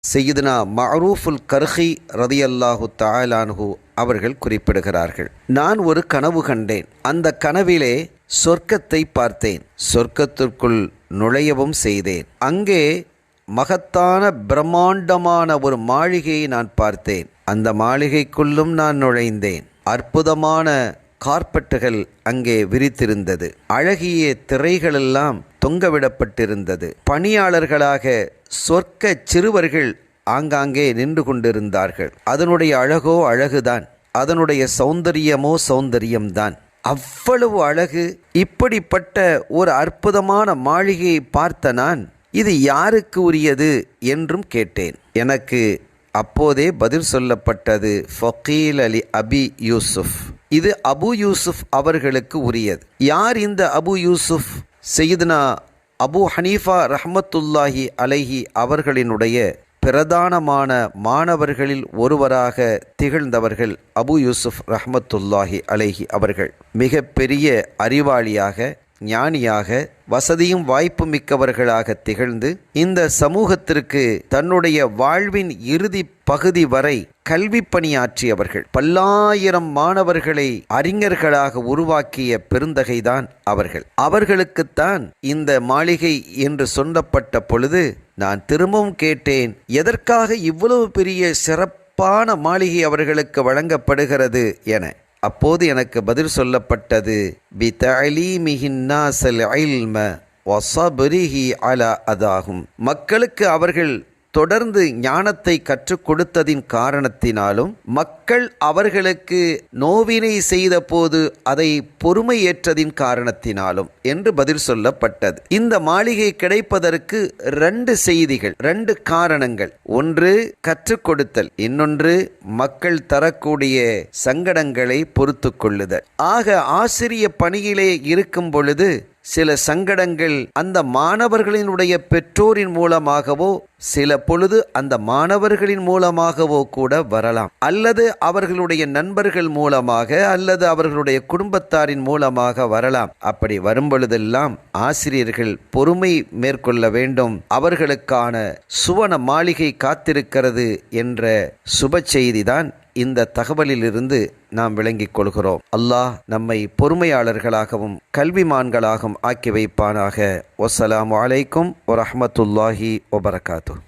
சையதுனா மஅரூஃபுல் கர்ஹி ரதியல்லாஹு தஆலா அன்ஹு அவர்கள் குறிப்பிடுகிறார்கள், நான் ஒரு கனவு கண்டேன். அந்த கனவிலே சொர்க்கத்தை பார்த்தேன். சொர்க்கத்திற்குள் நுழையவும் செய்தேன். அங்கே மகத்தான பிரம்மாண்டமான ஒரு மாளிகையை நான் பார்த்தேன். அந்த மாளிகைக்குள்ளும் நான் நுழைந்தேன். அற்புதமான கார்பெட்டுகள் அங்கே விரித்திருந்தது. அழகிய திரைகளெல்லாம் தொங்கவிடப்பட்டிருந்தது. பணியாளர்களாக சொர்க்க சிறுவர்கள் ஆங்காங்கே நின்று கொண்டிருந்தார்கள். அதனுடைய அழகோ அழகுதான், அதனுடைய சௌந்தரியமோ சௌந்தரியம்தான். அவ்வளவு அழகு. இப்படிப்பட்ட ஒரு அற்புதமான மாளிகையை பார்த்த நான், இது யாருக்கு உரியது என்றும் கேட்டேன். எனக்கு அப்போதே பதில் சொல்லப்பட்டது, ஃபகீல் அலி அபி யூசுஃப், இது அபு யூசுஃப் அவர்களுக்கு உரியது. யார் இந்த அபு யூசுஃப்? சையதுனா அபு ஹனீஃபா ரஹ்மத்துல்லாஹி அலைஹி அவர்களினுடைய பிரதானமான மாணவர்களில் ஒருவராக திகழ்ந்தவர்கள் அபு யூசுஃப் ரஹ்மத்துல்லாஹி அலைஹி அவர்கள். மிக பெரிய அறிவாளியாக, ஞானியாக, வசதியும் வாய்ப்பு மிக்கவர்களாக திகழ்ந்து இந்த சமூகத்திற்கு தன்னுடைய வாழ்வின் இறுதி பகுதி வரை கல்வி பணியாற்றியவர்கள். பல்லாயிரம் மாணவர்களை அறிஞர்களாக உருவாக்கிய பெருந்தகைதான் அவர்கள். அவர்களுக்குத்தான் இந்த மாளிகை என்று சொல்லப்பட்ட பொழுது நான் திரும்பவும் கேட்டேன், எதற்காக இவ்வளவு பெரிய சிறப்பான மாளிகை அவர்களுக்கு வழங்கப்படுகிறது என. அப்போது எனக்கு பதில் சொல்லப்பட்டது, பிதஅலீமிஹின் நாஸல் இல்ம வஸப்ரிஹி அலா அதாஹும், மக்களுக்கு அவர்கள் தொடர்ந்து ஞானத்தை கற்றுக் கொடுத்ததின் காரணத்தினாலும், மக்கள் அவர்களுக்கு நோவினை செய்த போது அதை பொறுமை ஏற்றதின் காரணத்தினாலும் என்று பதில் சொல்லப்பட்டது. இந்த மாளிகை கிடைப்பதற்கு 2 செய்திகள், 2 காரணங்கள். ஒன்று கற்றுக் கொடுத்தல், இன்னொன்று மக்கள் தரக்கூடிய சங்கடங்களை பொறுத்து கொள்ளுதல். ஆக ஆசிரிய பணியிலே இருக்கும் பொழுது சில சங்கடங்கள் அந்த மாணவர்களினுடைய பெற்றோரின் மூலமாகவோ, சில பொழுது அந்த மாணவர்களின் மூலமாகவோ கூட வரலாம், அல்லது அவர்களுடைய நண்பர்கள் மூலமாக, அல்லது அவர்களுடைய குடும்பத்தாரின் மூலமாக வரலாம். அப்படி வரும் பொழுதெல்லாம் ஆசிரியர்கள் பொறுமை மேற்கொள்ள வேண்டும். அவர்களுக்கான சுவன மாளிகை காத்திருக்கிறது என்ற சுப செய்திதான் இந்த தகவலிலிருந்து நாம் விளங்கிக் கொள்கிறோம். அல்லாஹ் நம்மை பொறுமையாளர்களாகவும் கல்விமான்களாகவும் ஆக்கி வைப்பானாக. வஸ்ஸலாமு அலைக்கும் வரஹ்மத்துல்லாஹி வபரகாத்துஹு.